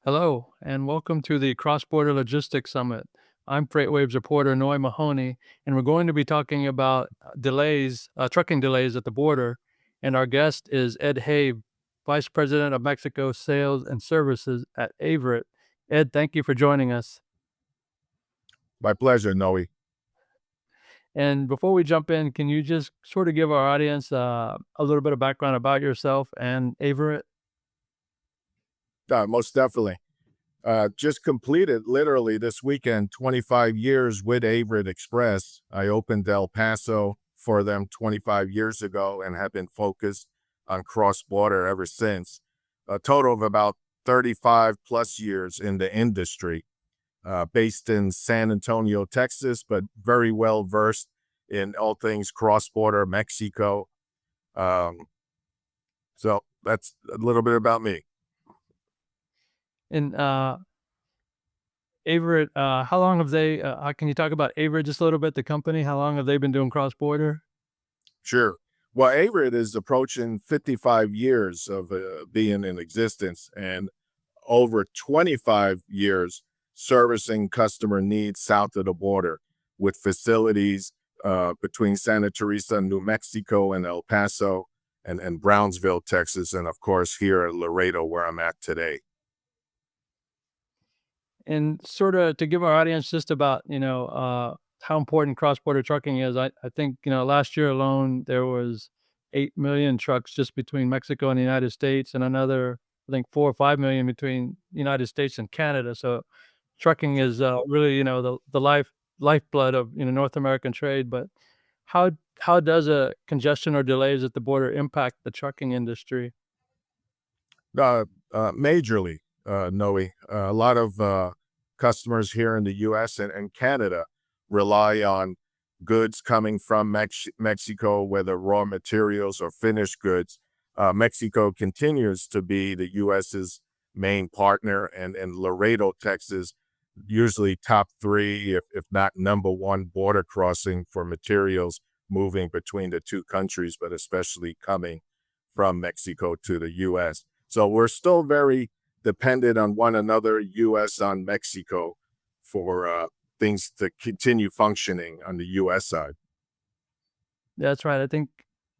Hello, and welcome to the Cross Border Logistics Summit. I'm Freightwaves reporter Noi Mahoney, and we're going to be talking about trucking delays at the border. And our guest is Ed Habe, Vice President of Mexico Sales and Services at Averitt. Ed, thank you for joining us. My pleasure, Noe. And before we jump in, can you just sort of give our audience a little bit of background about yourself and Averitt? Most definitely. Just completed literally this weekend 25 years with Averitt Express. I opened El Paso for them 25 years ago and have been focused on cross border ever since. A total of about 35 plus years in the industry, based in San Antonio, Texas, but very well versed in all things cross border Mexico. Um, so that's a little bit about me. And Averitt, how long have they, can you talk about Averitt just a little bit, the company? How long have they been doing cross border? Sure. Well, Averitt is approaching 55 years of being in existence and over 25 years servicing customer needs south of the border with facilities between Santa Teresa, New Mexico, and El Paso, and Brownsville, Texas, and of course here at Laredo, where I'm at today. And sort of to give our audience just about, how important cross-border trucking is, I think, last year alone, there was 8 million trucks just between Mexico and the United States and another, I think, 4 or 5 million between the United States and Canada. So trucking is really, the lifeblood of, North American trade. But how how does a congestion or delays at the border impact the trucking industry? Majorly, Noe. A lot of customers here in the U.S. and Canada rely on goods coming from Mexico, whether raw materials or finished goods. Mexico continues to be the U.S.'s main partner, and Laredo, Texas, usually top three, if not number one, border crossing for materials moving between the two countries, but especially coming from Mexico to the U.S. So we're still very dependent on one another, U.S. on Mexico, for things to continue functioning on the U.S. side. That's right. I think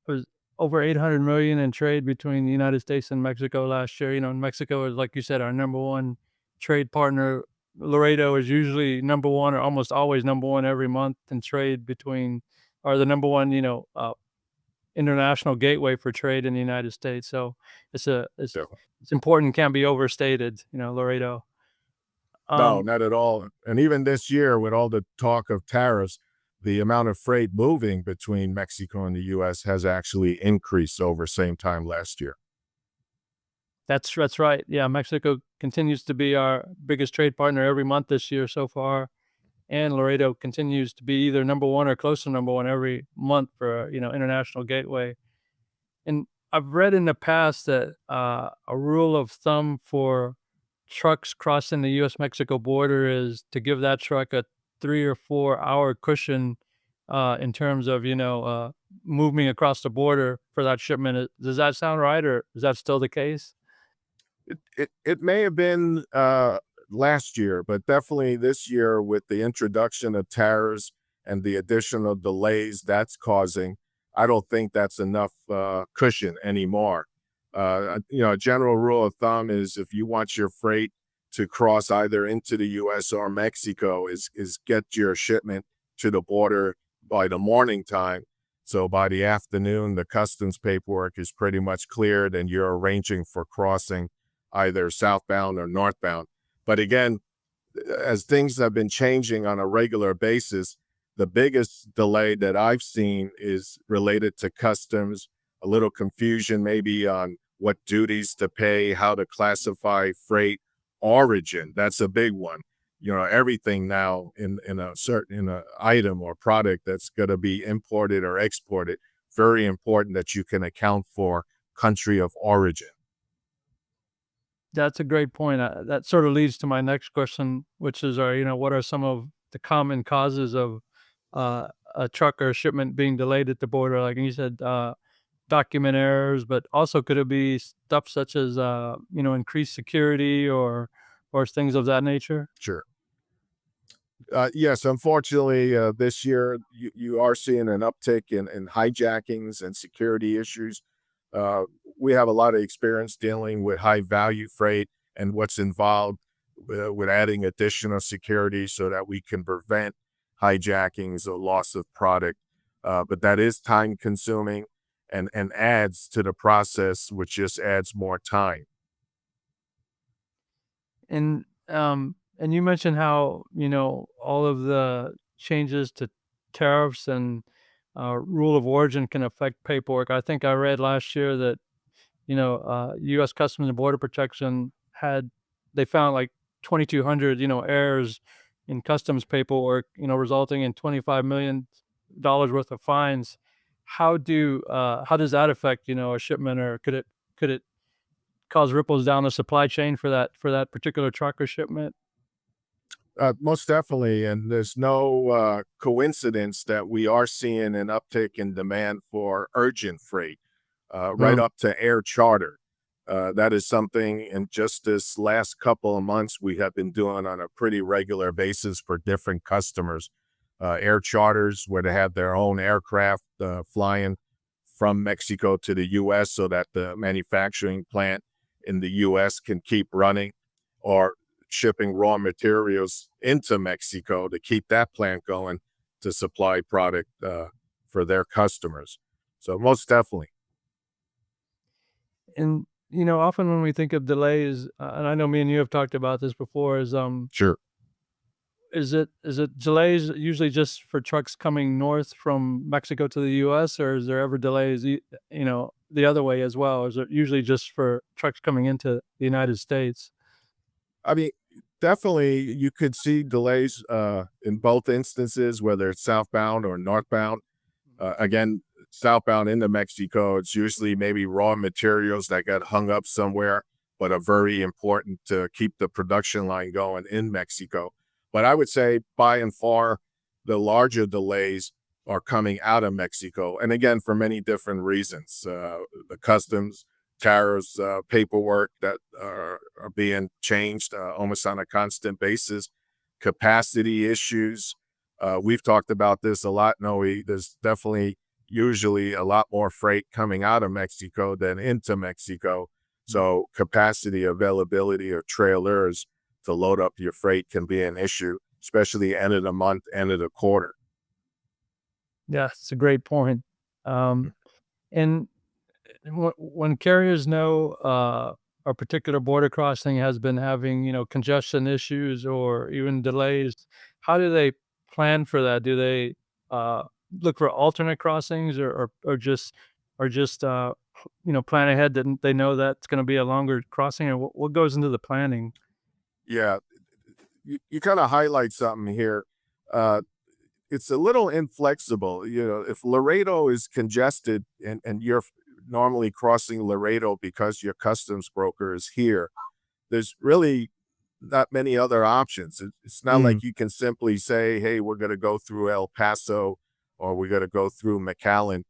it was over 800 million in trade between the United States and Mexico last year. And Mexico is, like you said, our number one trade partner. Laredo is usually number one or almost always number one every month in trade between, or the number one, international gateway for trade in the United States. So it's a So, it's important, can't be overstated. Laredo. no, Um, not at all. And even this year, with all the talk of tariffs, the amount of freight moving between Mexico and the U.S. has actually increased over same time last year. that's right. Yeah, Mexico continues to be our biggest trade partner every month this year so far. And Laredo continues to be either number one or close to number one every month for, international gateway. And I've read in the past that a rule of thumb for trucks crossing the US-Mexico border is to give that truck a 3 or 4 hour cushion in terms of, moving across the border for that shipment. Does that sound right, or is that still the case? It may have been last year, but definitely this year with the introduction of tariffs and the additional delays that's causing, I don't think that's enough cushion anymore. A general rule of thumb is if you want your freight to cross either into the U.S. or Mexico, is get your shipment to the border by the morning time. So by the afternoon, the customs paperwork is pretty much cleared, and you're arranging for crossing either southbound or northbound. But again, as things have been changing on a regular basis, the biggest delay that I've seen is related to customs, a little confusion maybe on what duties to pay, how to classify freight origin. That's a big one. Everything now in a certain in a item or product that's going to be imported or exported, very important that you can account for country of origin. That's a great point. That sort of leads to my next question, which is, what are some of the common causes of a truck or a shipment being delayed at the border? Like you said, document errors, but also could it be stuff such as, increased security or or things of that nature? Sure. Yes, unfortunately, this year you are seeing an uptick in hijackings and security issues. Uh, we have a lot of experience dealing with high value freight and what's involved with adding additional security so that we can prevent hijackings or loss of product. But that is time consuming and adds to the process, which just adds more time. And you mentioned how, all of the changes to tariffs and rule of origin can affect paperwork. I think I read last year that, U.S. Customs and Border Protection they found like 2,200, errors in customs paperwork, resulting in $25 million worth of fines. How does that affect, a shipment, or could it cause ripples down the supply chain for that particular truck or shipment? Most definitely, and there's no coincidence that we are seeing an uptick in demand for urgent freight, right Mm. up to air charter. That is something in just this last couple of months we have been doing on a pretty regular basis for different customers. Air charters where they have their own aircraft flying from Mexico to the U.S. so that the manufacturing plant in the U.S. can keep running, or shipping raw materials into Mexico to keep that plant going to supply product for their customers. So most definitely. And, often when we think of delays, and I know me and you have talked about this before, Sure. is it delays usually just for trucks coming north from Mexico to the US, or is there ever delays, the other way as well? Is it usually just for trucks coming into the United States? I mean, definitely you could see delays in both instances, whether it's southbound or northbound. Again, southbound into Mexico, it's usually maybe raw materials that got hung up somewhere, but are very important to keep the production line going in Mexico. But I would say by and far, the larger delays are coming out of Mexico. And again, for many different reasons. The customs, tariffs, paperwork that are being changed almost on a constant basis, capacity issues. We've talked about this a lot, Noe. There's definitely usually a lot more freight coming out of Mexico than into Mexico. So capacity, availability of trailers to load up your freight can be an issue, especially end of the month, end of the quarter. Yeah, it's a great point. And when carriers know a particular border crossing has been having, congestion issues or even delays, how do they plan for that? Do they uh, look for alternate crossings, or just plan ahead that they know that's going to be a longer crossing? And what goes into the planning? Yeah, you kind of highlight something here. Uh, it's a little inflexible. If Laredo is congested and you're normally crossing Laredo because your customs broker is here, there's really not many other options. It's not Mm. like you can simply say, hey, we're going to go through El Paso or we're going to go through McAllen.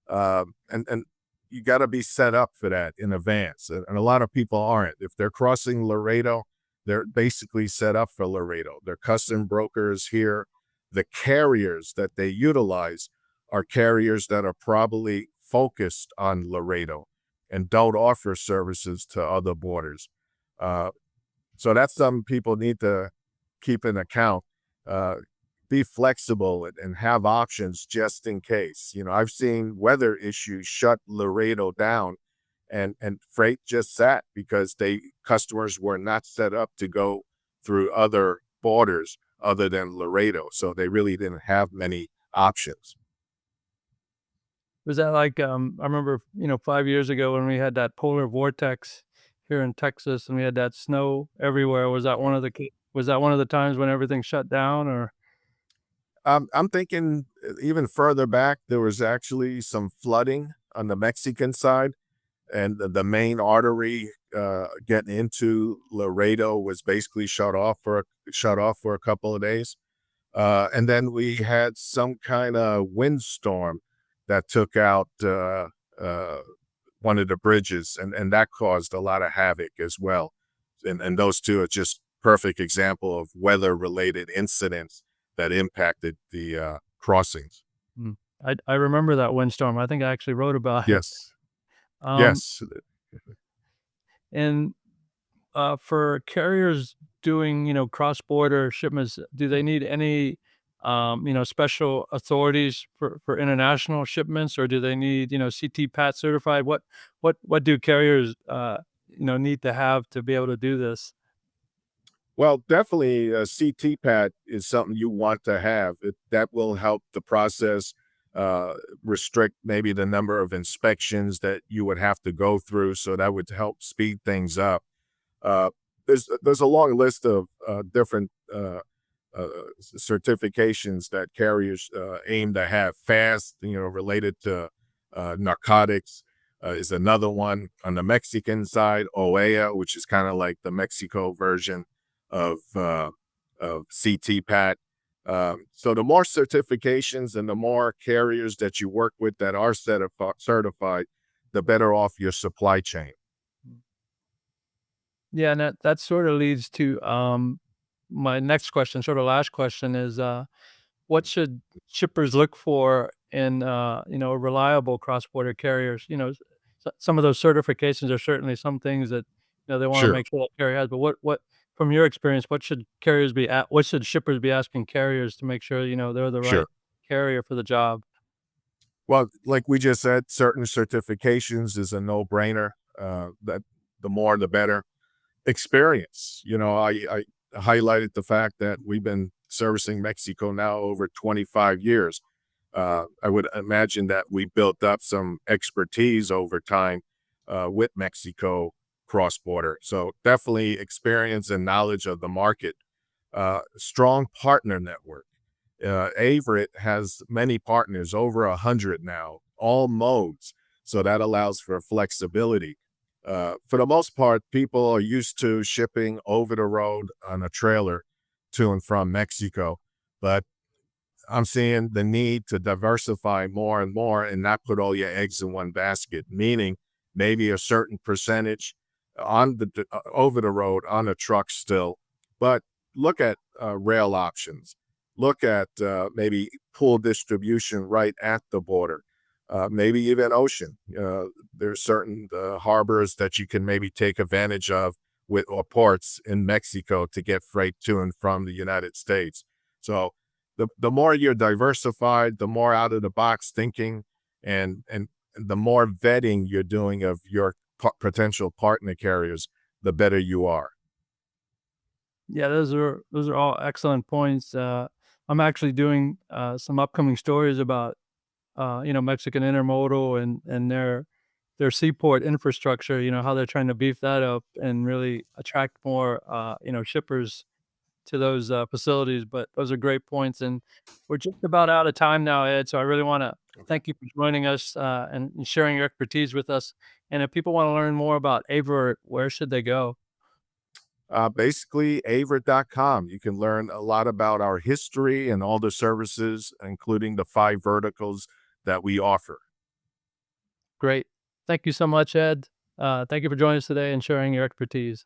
And you got to be set up for that in advance. And a lot of people aren't. If they're crossing Laredo, they're basically set up for Laredo. Their custom brokers here, the carriers that they utilize are carriers that are probably focused on Laredo and don't offer services to other borders. Uh, so that's something people need to keep in account. Uh, be flexible and have options just in case. I've seen weather issues shut Laredo down, and freight just sat because customers were not set up to go through other borders other than Laredo. So they really didn't have many options. Was that like, I remember, 5 years ago when we had that polar vortex here in Texas and we had that snow everywhere. Was that one of the times when everything shut down, or? I'm thinking even further back, there was actually some flooding on the Mexican side, and the main artery getting into Laredo was basically shut off for a couple of days. And then we had some kind of windstorm that took out uh, one of the bridges, and that caused a lot of havoc as well. And those two are just perfect example of weather-related incidents that impacted the crossings. Mm. I remember that windstorm. I think I actually wrote about it. Yes, Um, yes, and for carriers doing, cross-border shipments, do they need any, special authorities for international shipments, or do they need, CT-PAT certified? What do carriers, need to have to be able to do this? well, definitely, CT-PAT is something you want to have. That will help the process, restrict maybe the number of inspections that you would have to go through, so that would help speed things up. Uh, there's a long list of different uh, certifications that carriers aim to have fast, related to narcotics. Is another one on the Mexican side, OEA, which is kind of like the Mexico version of CT-PAT. So the more certifications and the more carriers that you work with that are certified, the better off your supply chain. Yeah, and that sort of leads to, my next question, sort of last question is, what should shippers look for in, reliable cross-border carriers? Some of those certifications are certainly some things that, they wanna Sure, make sure that carrier has, but what from your experience, what should shippers be asking carriers to make sure, they're the sure. right carrier for the job? Well, like we just said, certain certifications is a no-brainer. That the more the better. Experience. I highlighted the fact that we've been servicing Mexico now over 25 years. I would imagine that we built up some expertise over time with Mexico cross border. So definitely experience and knowledge of the market. Strong partner network. Averitt has many partners, over 100 now, all modes. So that allows for flexibility. For the most part, people are used to shipping over the road on a trailer to and from Mexico. But I'm seeing the need to diversify more and more and not put all your eggs in one basket, meaning maybe a certain percentage on over the road on a truck still, but look at rail options. Look at maybe pool distribution right at the border, maybe even ocean. There's certain harbors that you can maybe take advantage of with or ports in Mexico to get freight to and from the United States. So the more you're diversified, the more out of the box thinking, and the more vetting you're doing of your potential partner carriers, the better you are. Yeah, those are all excellent points. I'm actually doing, some upcoming stories about, Mexican intermodal and their seaport infrastructure, how they're trying to beef that up and really attract more, shippers to those, facilities, but those are great points, and we're just about out of time now, Ed, so I really wanna Okay. thank you for joining us, and sharing your expertise with us, and if people wanna learn more about Averitt, where should they go? Basically, Averitt.com. You can learn a lot about our history and all the services, including the 5 verticals that we offer. Great. Thank you so much, Ed. Thank you for joining us today and sharing your expertise.